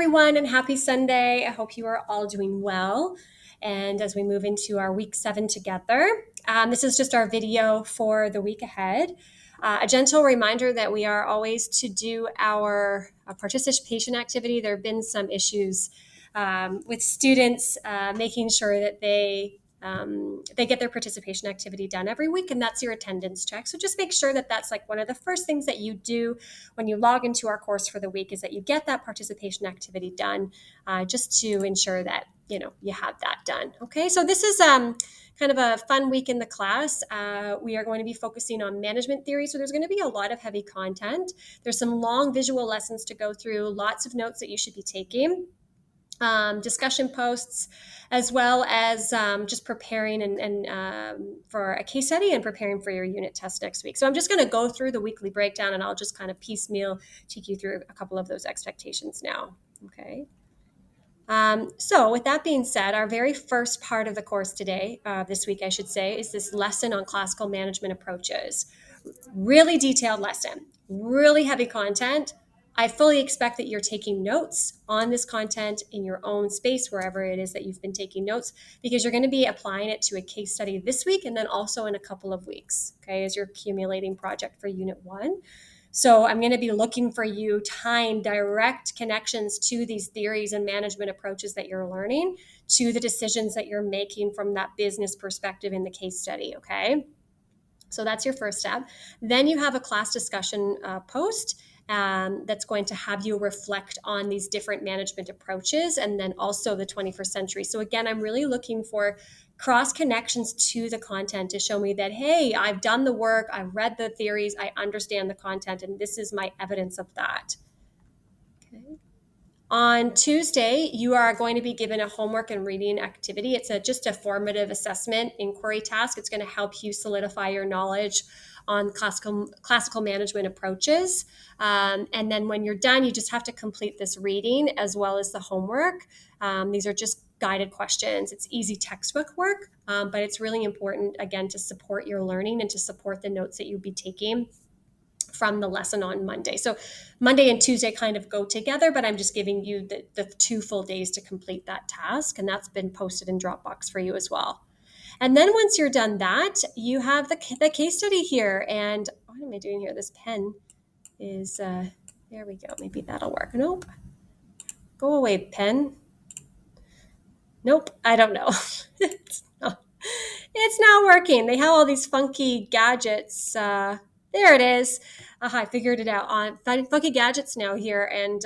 everyone, and happy Sunday. I hope you are all doing well. And as we move into our week 7 together, this is just our video for the week ahead. A gentle reminder that we are always to do our participation activity. There have been some issues with students making sure that they get their participation activity done every week, and that's your attendance check. So just make sure that that's like one of the first things that you do when you log into our course for the week is that you get that participation activity done, just to ensure that you have that done. Okay, so this is kind of a fun week in the class. We are going to be focusing on management theory, so there's going to be a lot of heavy content. There's some long visual lessons to go through, lots of notes that you should be taking. Discussion posts, as well as just preparing and for a case study and preparing for your unit test next week. So I'm just going to go through the weekly breakdown, and I'll just kind of piecemeal take you through a couple of those expectations now. Okay. So with that being said, our very first part of the course today, this week I should say, is this lesson on classical management approaches. Really detailed lesson, really heavy content. I fully expect that you're taking notes on this content in your own space, wherever it is that you've been taking notes, because you're going to be applying it to a case study this week and then also in a couple of weeks, okay, as you're accumulating project for Unit 1. So I'm going to be looking for you tying direct connections to these theories and management approaches that you're learning to the decisions that you're making from that business perspective in the case study, okay? So that's your first step. Then you have a class discussion post that's going to have you reflect on these different management approaches and then also the 21st century. So again, I'm really looking for cross connections to the content to show me that, hey, I've done the work, I've read the theories, I understand the content, and this is my evidence of that. Okay. On Tuesday, you are going to be given a homework and reading activity. It's just a formative assessment inquiry task. It's going to help you solidify your knowledge on classical management approaches. And then when you're done, you just have to complete this reading as well as the homework. These are just guided questions. It's easy textbook work, but it's really important, again, to support your learning and to support the notes that you'll be taking from the lesson on Monday. So Monday and Tuesday kind of go together, but I'm just giving you the 2 full days to complete that task. And that's been posted in Dropbox for you as well. And then once you're done that, you have the case study here. And what am I doing here? This pen is, there we go. Maybe that'll work. Nope. Go away, pen. Nope. I don't know. It's not working. They have all these funky gadgets. There it is. I figured it out. On funky gadgets now here. And,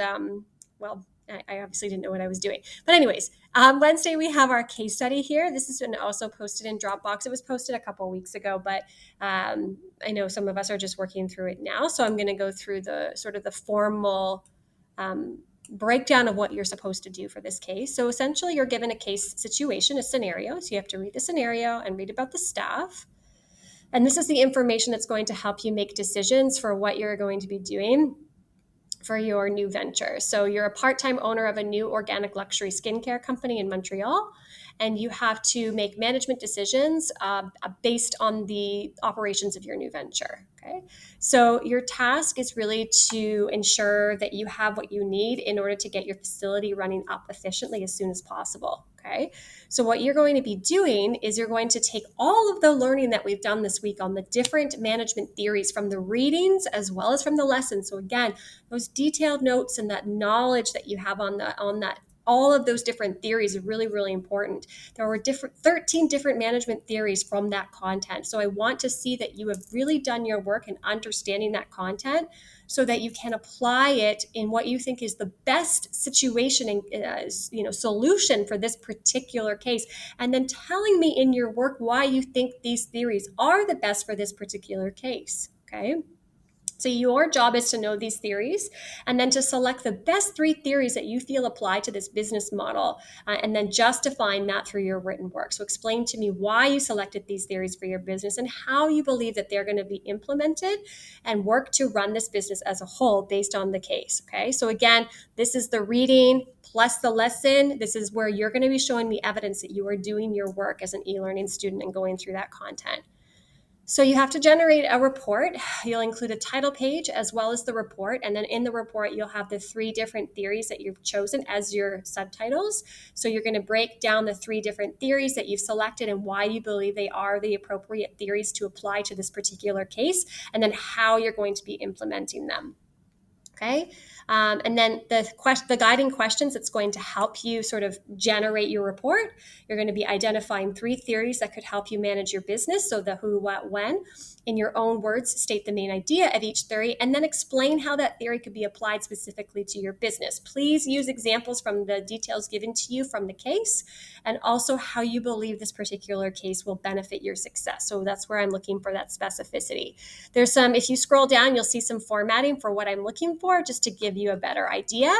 well, I obviously didn't know what I was doing. But anyways, Wednesday we have our case study here. This has been also posted in Dropbox. It was posted a couple of weeks ago, but I know some of us are just working through it now. So I'm going to go through the sort of the formal breakdown of what you're supposed to do for this case. So essentially you're given a case situation, a scenario. So you have to read the scenario and read about the staff. And this is the information that's going to help you make decisions for what you're going to be doing for your new venture. So you're a part-time owner of a new organic luxury skincare company in Montreal, and you have to make management decisions based on the operations of your new venture. Okay. So your task is really to ensure that you have what you need in order to get your facility running up efficiently as soon as possible. Okay. So what you're going to be doing is you're going to take all of the learning that we've done this week on the different management theories from the readings as well as from the lessons. So again, those detailed notes and that knowledge that you have on that, all of those different theories are really, really important. There were 13 different management theories from that content. So I want to see that you have really done your work in understanding that content so that you can apply it in what you think is the best situation and solution for this particular case. And then telling me in your work why you think these theories are the best for this particular case. Okay. So your job is to know these theories and then to select the best 3 theories that you feel apply to this business model and then justifying that through your written work. So explain to me why you selected these theories for your business and how you believe that they're going to be implemented and work to run this business as a whole based on the case. Okay. So again, this is the reading plus the lesson. This is where you're going to be showing me evidence that you are doing your work as an e-learning student and going through that content. So you have to generate a report. You'll include a title page as well as the report. And then in the report, you'll have the 3 different theories that you've chosen as your subtitles. So you're going to break down the 3 different theories that you've selected and why you believe they are the appropriate theories to apply to this particular case, and then how you're going to be implementing them. Okay. And then the guiding questions that's going to help you sort of generate your report. You're going to be identifying 3 theories that could help you manage your business. So the who, what, when. In your own words, state the main idea of each theory and then explain how that theory could be applied specifically to your business. Please use examples from the details given to you from the case, and also how you believe this particular case will benefit your success. So that's where I'm looking for that specificity. There's some, if you scroll down, you'll see some formatting for what I'm looking for, just to give you a better idea.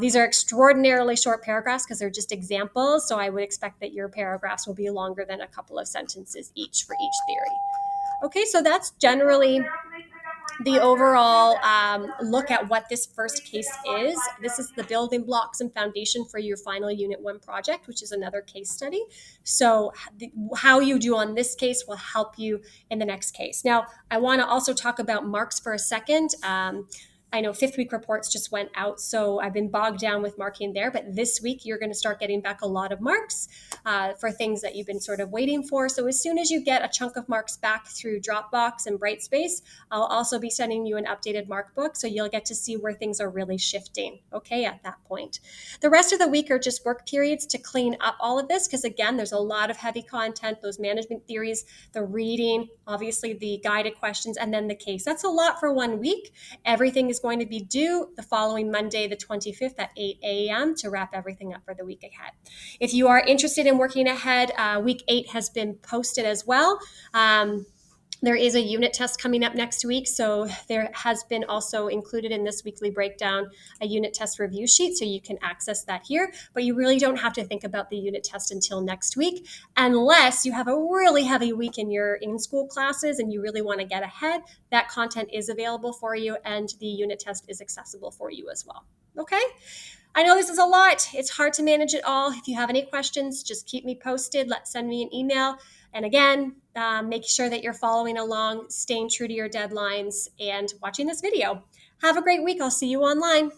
These are extraordinarily short paragraphs because they're just examples. So I would expect that your paragraphs will be longer than a couple of sentences each for each theory. Okay, so that's generally the overall look at what this first case is. This is the building blocks and foundation for your final Unit 1 project, which is another case study. So how you do on this case will help you in the next case. Now, I want to also talk about marks for a second. I know 5th week reports just went out, so I've been bogged down with marking there. But this week, you're going to start getting back a lot of marks for things that you've been sort of waiting for. So as soon as you get a chunk of marks back through Dropbox and Brightspace, I'll also be sending you an updated mark book, so you'll get to see where things are really shifting, okay, at that point. The rest of the week are just work periods to clean up all of this, because again, there's a lot of heavy content, those management theories, the reading, obviously the guided questions, and then the case. That's a lot for 1 week. Everything is going to be due the following Monday, the 25th at 8 a.m. to wrap everything up for the week ahead. If you are interested in working ahead, week 8 has been posted as well. There is a unit test coming up next week, so there has been also included in this weekly breakdown a unit test review sheet, so you can access that here. But you really don't have to think about the unit test until next week, unless you have a really heavy week in your in-school classes and you really want to get ahead. That content is available for you, and the unit test is accessible for you as well. Okay? I know this is a lot. It's hard to manage it all. If you have any questions, just keep me posted. Send me an email. And again, make sure that you're following along, staying true to your deadlines, and watching this video. Have a great week. I'll see you online.